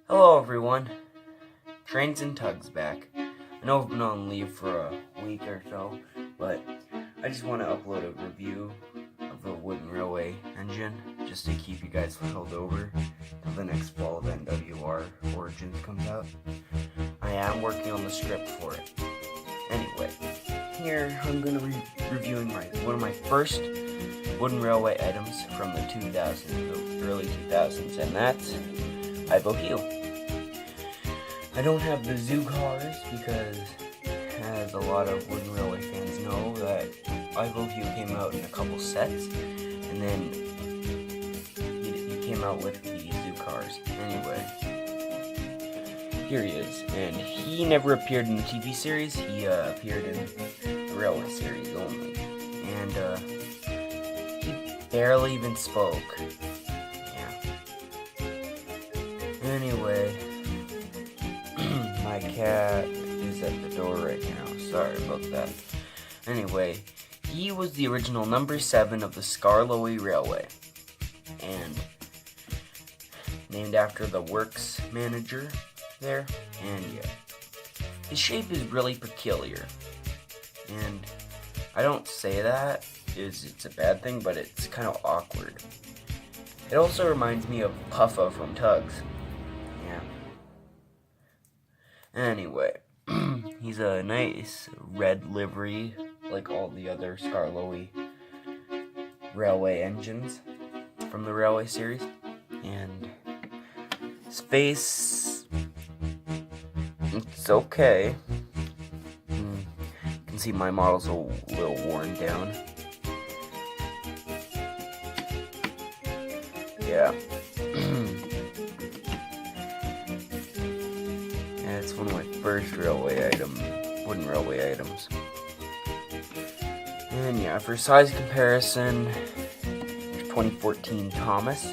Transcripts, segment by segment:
Hello everyone, Trains and Tugs back. I know I've been on leave for a week or so, but I just want to upload a review of the wooden railway engine, just to keep you guys held over till the next fall of NWR Origins comes out. I am working on the script for it. Anyway, here I'm going to be reviewing one of my first wooden railway items from the 2000s, the early 2000s, and that's Hugh. I don't have the zoo cars because, as a lot of wooden railway fans know, that Hugh came out in a couple sets, and then he came out with the zoo cars. Anyway, here he is, and he never appeared in the TV series. He appeared in the railway series only, and he barely even spoke. Anyway, my cat is at the door right now. Sorry about that. Anyway, he was the original number 7 of the Skarloey Railway, and named after the works manager there. And yeah, his shape is really peculiar, and I don't say that it's a bad thing, but it's kind of awkward. It also reminds me of Puffa from Tugs. Anyway, he's a nice red livery, like all the other Skarloey railway engines from the railway series. And his face, it's okay. You can see my model's a little worn down. Yeah. It's one of my first wooden railway items. And yeah, for size comparison, 2014 Thomas,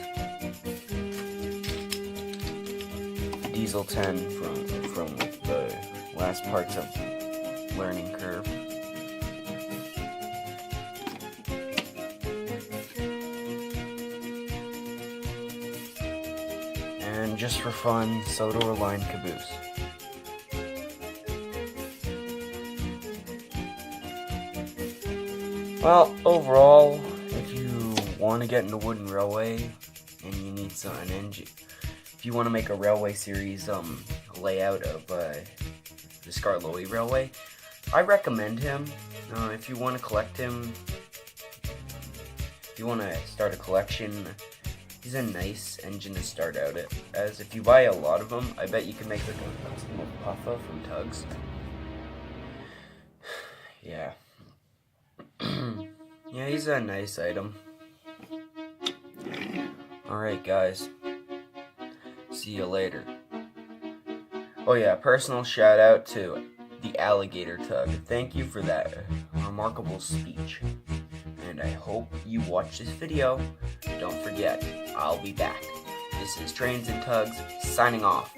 Diesel 10 from the last parts of Learning Curve. And just for fun, Soda Line Caboose. Well, overall, if you want to get into wooden railway and you need an engine, if you want to make a railway series layout of the Skarloey Railway, I recommend him. If you want to collect him, if you want to start a collection, he's a nice engine to start out as. If you buy a lot of them, I bet you can make like a custom of Puffa from Tugs. Yeah. Yeah, he's a nice item. Alright guys, see you later. Oh yeah, personal shout out to the Alligator Tug. Thank you for that remarkable speech. And I hope you watch this video. Don't forget, I'll be back. This is Trains and Tugs, signing off.